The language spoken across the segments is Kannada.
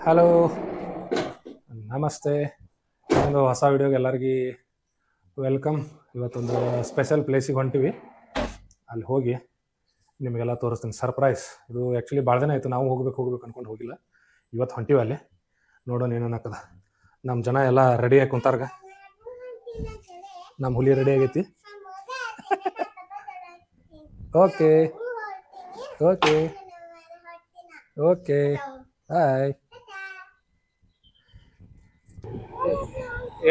ಹಲೋ, ನಮಸ್ತೆ. ಒಂದು ಹೊಸ ವಿಡಿಯೋಗೆ ಎಲ್ಲರಿಗೂ ವೆಲ್ಕಮ್. ಇವತ್ತೊಂದು ಸ್ಪೆಷಲ್ ಪ್ಲೇಸಿಗೆ ಹೊಂಟಿವಿ. ಅಲ್ಲಿ ಹೋಗಿ ನಿಮಗೆಲ್ಲ ತೋರಿಸ್ತೀನಿ. ಸರ್ಪ್ರೈಸ್. ಇದು ಆ್ಯಕ್ಚುಲಿ ಭಾಳ ದಿನ ಆಯಿತು ನಾವು ಹೋಗ್ಬೇಕು ಅಂದ್ಕೊಂಡು ಹೋಗಿಲ್ಲ. ಇವತ್ತು ಹೊಂಟಿವಿ ಅಲ್ಲಿ. ನೋಡೋಣ ಏನೇನಾಗ್ತದ. ನಮ್ಮ ಜನ ಎಲ್ಲ ರೆಡಿಯಾಗಿ ಕುಂತಾರ್ಗ. ನಮ್ಮ ಹುಲಿ ರೆಡಿ ಆಗೈತಿ. Okay okay okay hi.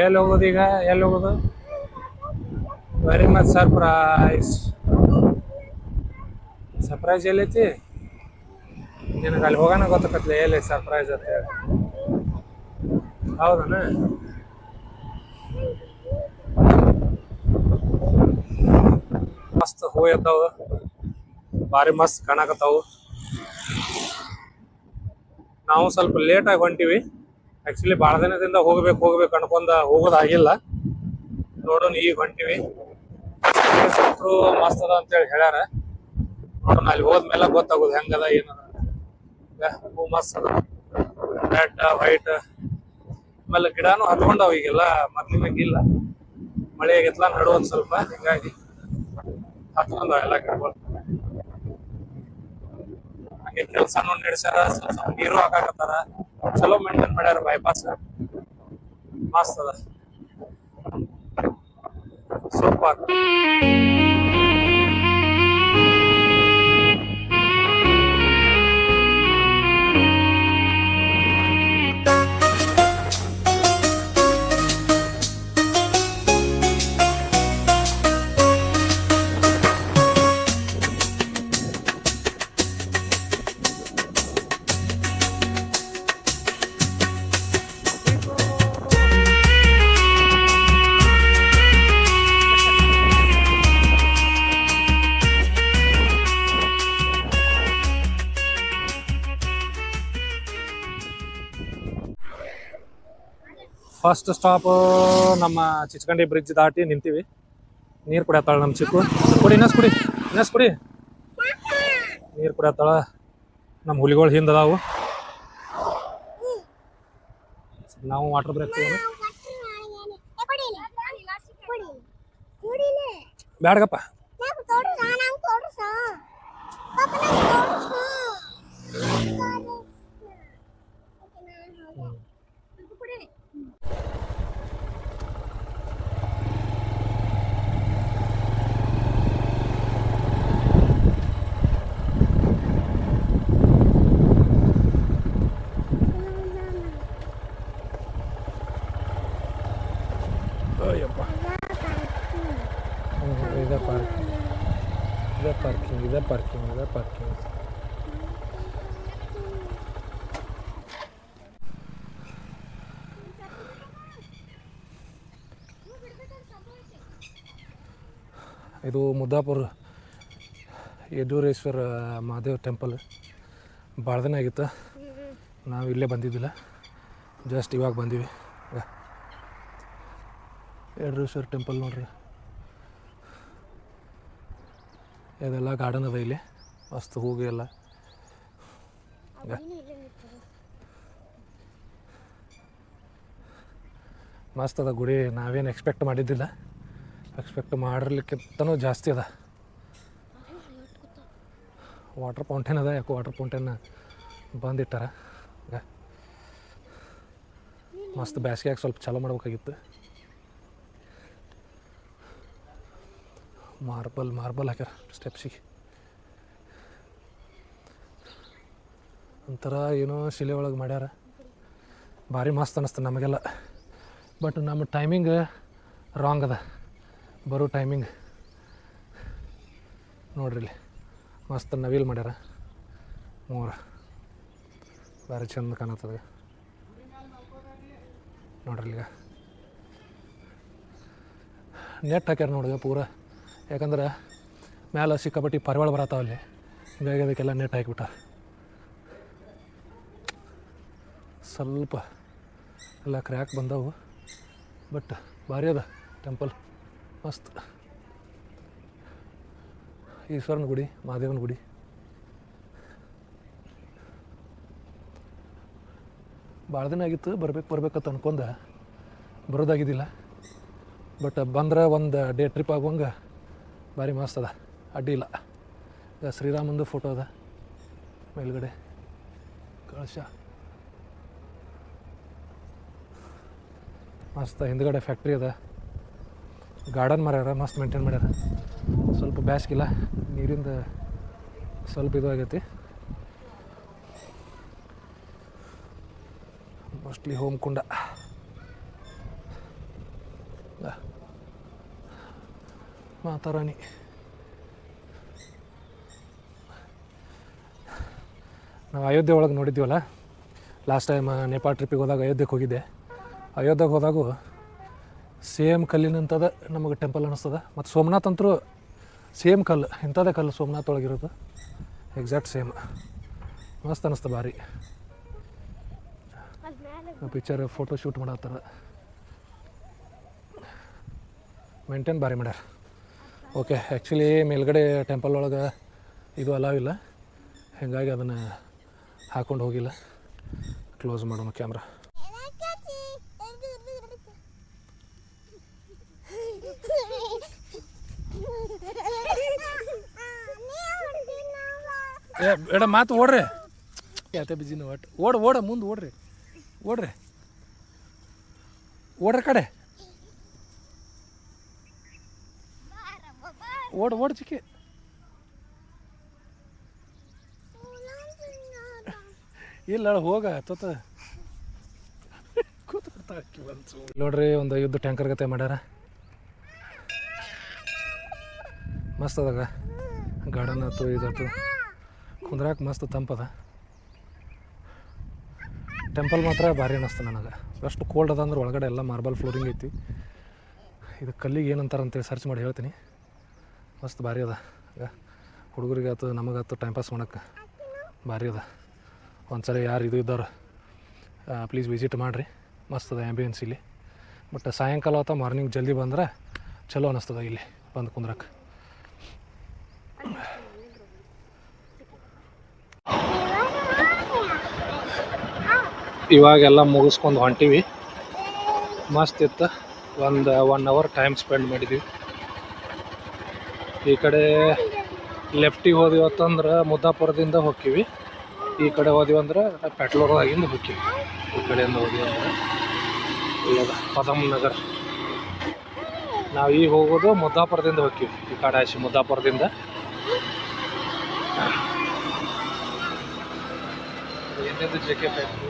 ಎಲ್ಲಿ ಹೋಗೋದು ಈಗ? ಎಲ್ಲಿ ಹೋಗೋದು? Very much surprise. ಸರ್ಪ್ರೈಸ್ ಎಲ್ಲೈತಿ? ನಿನಗೆ ಅಲ್ಲಿ ಹೋಗೋಣ ಗೊತ್ತಾಗತ್ಲೆ ಎಲ್ಲಿ ಸರ್ಪ್ರೈಸ್ ಅಂತ ಹೇಳಿ. ಹೌದನ? ಮಸ್ತ್ ಹೂ ಇರ್ತಾವ, ಭಾರಿ ಮಸ್ತ್ ಕಾಣಕತ್ತಾವು. ನಾವು ಸ್ವಲ್ಪ ಲೇಟಾಗಿ ಹೊಂಟಿವಿ. ಆ್ಯಕ್ಚುಲಿ ಭಾಳ ದಿನದಿಂದ ಹೋಗ್ಬೇಕು ಅನ್ಕೊಂಡ ಹೋಗೋದಾಗಿಲ್ಲ. ನೋಡೋಣ ಈಗ ಹೊಂಟಿವಿ. ಮಸ್ತ್ ಅದ ಅಂತೇಳಿ ಹೇಳ್ಯಾರ. ನೋಡೋಣ ಅಲ್ಲಿ ಹೋದ್ಮೇಲೆ ಗೊತ್ತಾಗೋದು ಹೆಂಗದ ಏನದ. ಹೂ ಮಸ್ತ್ ಅದ, ರೆಡ್ ವೈಟ್. ಆಮೇಲೆ ಗಿಡನೂ ಹತ್ಕೊಂಡಾವ ಈಗೆಲ್ಲ, ಮೊದ್ಲಿನಂಗಿಲ್ಲ. ಮಳೆ ಆಗೈತ್ಲ ನಡುವಂದ್ ಸ್ವಲ್ಪ, ಹಿಂಗಾಗಿ ಹತ್ಕೊಂಡಾವ ಎಲ್ಲ ಗಿಡಗಳು. ಹಾಗೆ ಕೆಲಸನೂ ನಡೆಸ್ಯಾರ, ಸ್ವಲ್ಪ ನೀರು ಹಾಕಾಕತ್ತಾರ. ಚಲೋ ಮೇಂಟೈನ್ ಮಾಡ್ಯಾರ ಬೈಪಾಸ್. ಮಸ್ತ್ ಅದ, ಸೂಪರ್. ಫಸ್ಟ್ ಸ್ಟಾಪ್ ನಮ್ಮ ಚಿಚಕಂಡಿ ಬ್ರಿಡ್ಜ್ ದಾಟಿ ನಿಂತೀವಿ. ನೀರು ಕುಡಿಯತ್ತಾಳ ನಮ್ಮ ಚಿಕ್ಕು. ಇನ್ನಸ್ ಕುಡಿ. ನೀರು ಕುಡಿಯತ್ತಾಳ. ನಮ್ಮ ಹುಲಿಗಳು ಹಿಂದೆ ಅದಾವು. ನಾವು ವಾಟರ್ ಬ್ರೇಕ್ ತಗೋಣ. ಬ್ಯಾಡಗಪ್ಪ. ಇದೇ ಪಾರ್ಕಿಂಗ್. ಇದು ಮುದ್ದಾಪುರ ಯಡೂರೇಶ್ವರ ಮಹಾದೇವ್ ಟೆಂಪಲ್. ಭಾಳ ದಿನ ಆಗಿತ್ತು ನಾವು ಇಲ್ಲೇ ಬಂದಿದ್ದಿಲ್ಲ, ಜಸ್ಟ್ ಇವಾಗ ಬಂದೀವಿ. ಯಡೂರೇಶ್ವರ ಟೆಂಪಲ್ ನೋಡ್ರಿ, ಇದೆಲ್ಲ ಗಾರ್ಡನ್ ಅದ ಇಲ್ಲಿ. ಮಸ್ತ್ ಹೂವು ಎಲ್ಲ. ಮಸ್ತ್ ಅದ ಗುಡಿ. ನಾವೇನು ಎಕ್ಸ್ಪೆಕ್ಟ್ ಮಾಡಿದ್ದಿಲ್ಲ, ಎಕ್ಸ್ಪೆಕ್ಟ್ ಮಾಡಿರ್ಲಿಕ್ಕಿಂತನೂ ಜಾಸ್ತಿ ಅದ. ವಾಟರ್ ಫೌಂಟೇನ್ ಅದ. ಯಾಕೋ ವಾಟರ್ ಫೌಂಟೇನ್ ಬಂದಿಟ್ಟಾರ. ಮಸ್ತ್ ಬ್ಯಾಸ್ಗ್ಯಾಗ ಸ್ವಲ್ಪ ಚಾಲೂ ಮಾಡ್ಬೇಕಾಗಿತ್ತು. ಮಾರ್ಬಲ್ ಹಾಕ್ಯಾರ ಸ್ಟೆಪ್ಸಿಗೆ. ಒಂಥರ ಏನೋ ಶಿಲೆ ಒಳಗೆ ಮಾಡ್ಯಾರ. ಭಾರಿ ಮಸ್ತ್ ಅನ್ನಿಸ್ತು ನಮಗೆಲ್ಲ. ಬಟ್ ನಮ್ಮ ಟೈಮಿಂಗ್ ರಾಂಗ್ ಅದ, ಬರೋ ಟೈಮಿಂಗ್. ನೋಡ್ರಿ ಇಲ್ಲಿ ಮಸ್ತ್ ನವಿಲ್ ಮಾಡ್ಯಾರ. ಮೂರು ಭಾರಿ ಚಂದ ಕಾಣತ್ತದ ನೋಡ್ರಿ. ಈಗ ನೆಟ್ ಹಾಕ್ಯಾರ ನೋಡ್ರಿ ಪೂರ. ಯಾಕಂದ್ರೆ ಮ್ಯಾಲೆ ಸಿಕ್ಕಾಪಟ್ಟಿ ಪರಿವಾಳ ಬರತ್ತಾವಲ್ಲಿ, ಹಿಂಗಾಗಿ ಅದಕ್ಕೆಲ್ಲ ನೆಟ್ ಹಾಕಿಬಿಟ್ಟಾರ. ಸ್ವಲ್ಪ ಎಲ್ಲ ಕ್ರ್ಯಾಕ್ ಬಂದವು, ಬಟ್ ಭಾರಿ ಅದ ಟೆಂಪಲ್. ಮಸ್ತ್. ಈಶ್ವರನ ಗುಡಿ, ಮಹಾದೇವನ ಗುಡಿ. ಭಾಳ ದಿನ ಆಗಿತ್ತು ಬರ್ಬೇಕಂತ ಅನ್ಕೊಂಡೆ, ಬರೋದಾಗಿದ್ದಿಲ್ಲ. ಬಟ್ ಬಂದ್ರೆ ಒಂದು ಡೇ ಟ್ರಿಪ್ ಆಗುವಂಗೆ ಭಾರಿ ಮಸ್ತ್ ಅದ, ಅಡ್ಡಿ ಇಲ್ಲ. ಈಗ ಶ್ರೀರಾಮಂದು ಫೋಟೋ ಅದ ಮೇಲ್ಗಡೆ, ಕಳಶ ಮಸ್ತ್. ಹಿಂದ್ಗಡೆ ಫ್ಯಾಕ್ಟ್ರಿ ಅದ, ಗಾರ್ಡನ್ ಮಾಡ್ಯಾರ, ಮಸ್ತ್ ಮೇಂಟೈನ್ ಮಾಡ್ಯಾರ. ಸ್ವಲ್ಪ ಬ್ಯಾಸ್ಗಿಲ್ಲ, ನೀರಿಂದ ಸ್ವಲ್ಪ ಇದು ಆಗೈತಿ. ಮೋಸ್ಟ್ಲಿ ಹೋಮ್ ಕುಂಡ. ಮಾತಾರಾಣಿ ನಾವು ಅಯೋಧ್ಯೆ ಒಳಗೆ ನೋಡಿದ್ದೀವಲ್ಲ ಲಾಸ್ಟ್ ಟೈಮ್ ನೇಪಾಳ ಟ್ರಿಪ್ಪಿಗೆ ಹೋದಾಗ ಅಯೋಧ್ಯೆಗೆ ಹೋಗಿದ್ದೆ. ಅಯೋಧ್ಯೆಗೆ ಹೋದಾಗೂ ಸೇಮ್ ಕಲ್ಲಿನಂಥದ ನಮಗೆ ಟೆಂಪಲ್ ಅನ್ನಿಸ್ತದೆ. ಮತ್ತು ಸೋಮನಾಥ್ ಅಂತರೂ ಸೇಮ್ ಕಲ್ಲು, ಇಂಥದ್ದೇ ಕಲ್ಲು ಸೋಮನಾಥ್ ಒಳಗಿರೋದು, ಎಕ್ಸಾಕ್ಟ್ ಸೇಮ್. ಮಸ್ತ್ ಅನ್ನಿಸ್ತು ಭಾರಿ. ಪಿಕ್ಚರ್ ಫೋಟೋ ಶೂಟ್ ಮಾಡತ್ತಾರ, ಮೇಂಟೈನ್ ಭಾರಿ ಮಾಡ್ಯಾರ. ಓಕೆ, ಆ್ಯಕ್ಚುಲಿ ಮೇಲ್ಗಡೆ ಟೆಂಪಲ್ ಒಳಗೆ ಇದು ಅಲಾವ್ ಇಲ್ಲ, ಹೀಗಾಗಿ ಅದನ್ನು ಹಾಕ್ಕೊಂಡು ಹೋಗಿಲ್ಲ. ಕ್ಲೋಸ್ ಮಾಡೋಣ ಕ್ಯಾಮ್ರಾ. ಬೇಡ ಮಾತು ಓಡ್ರಿ, ಯಾತೆ ಬಿಜಿನ ಒಟ್ಟು ಓಡ ಮುಂದೆ ಓಡ್ರಿ ಕಡೆ ಓಡ್ ಚಿಕ್ಕಿ. ಇಲ್ಲ ಹೋಗ ತೊತ್ತ ನೋಡ್ರಿ, ಒಂದು ಯುದ್ಧ ಟ್ಯಾಂಕರ್ ಗತೆ ಮಾಡ್ಯಾರ. ಮಸ್ತ್ ಅದಾಗ ಗಾರ್ಡನ್ ಆಯ್ತು, ಇದಾಯ್ತು, ಕುಂದ್ರಾಕ ಮಸ್ತ್ ತಂಪದ. ಟೆಂಪಲ್ ಮಾತ್ರ ಭಾರಿ ಅನ್ನಿಸ್ತು ನನಗೆ. ಅಷ್ಟು ಕೋಲ್ಡ್ ಅದ ಅಂದ್ರೆ ಒಳಗಡೆ ಎಲ್ಲ ಮಾರ್ಬಲ್ ಫ್ಲೋರಿಂಗ್ ಐತಿ. ಇದು ಕಲ್ಲಿಗೆ ಏನಂತಾರೆ ಅಂತೇಳಿ ಸರ್ಚ್ ಮಾಡಿ ಹೇಳ್ತೀನಿ. ಮಸ್ತ್ ಭಾರಿ ಅದ. ಹುಡುಗರಿಗಾಯ್ತು ನಮಗಾಯ್ತು ಟೈಮ್ ಪಾಸ್ ಮಾಡೋಕ್ಕೆ ಭಾರಿ ಅದ. ಒಂದ್ಸರಿ ಯಾರು ಇದು ಇದ್ದವ್ರು ಪ್ಲೀಸ್ ವಿಸಿಟ್ ಮಾಡಿರಿ, ಮಸ್ತ್ ಅದ ಆ್ಯಂಬಿಯನ್ಸ್ ಇಲ್ಲಿ. ಬಟ್ ಸಾಯಂಕಾಲ ಅಥವಾ ಮಾರ್ನಿಂಗ್ ಜಲ್ದಿ ಬಂದ್ರೆ ಚಲೋ ಅನ್ನಿಸ್ತದ ಇಲ್ಲಿ ಬಂದು ಕುಂದ್ರಕ್ಕೆ. ಇವಾಗೆಲ್ಲ ಮುಗಿಸ್ಕೊಂಡು ಹೊಂಟೀವಿ. ಮಸ್ತ್ ಇತ್ತು. ಒಂದು 1 ಅವರ್ ಟೈಮ್ ಸ್ಪೆಂಡ್ ಮಾಡಿದ್ವಿ. ಈ ಕಡೆ ಲೆಫ್ಟಿಗೆ ಹೋದಿವತ್ತಂದ್ರೆ ಮುದ್ದಾಪುರದಿಂದ ಹೋಗ್ತೀವಿ, ಈ ಕಡೆ ಹೋದಿವಂದ್ರೆ ಪೆಟ್ಲೂರಾಗಿಂದ ಹೋಗ್ತೀವಿ. ಈ ಕಡೆಯಿಂದ ಹೋದಿವಂದ್ರೆ ಇಲ್ಲದ ಪದಮ್ ನಗರ್. ನಾವು ಈಗ ಹೋಗೋದು ಮುದ್ದಾಪುರದಿಂದ ಹೋಗ್ತೀವಿ, ಈ ಕಡೆ ಮುದ್ದಾಪುರದಿಂದ. ಏನಿದು JK ಫ್ಯಾಕ್ಟ್ರಿ.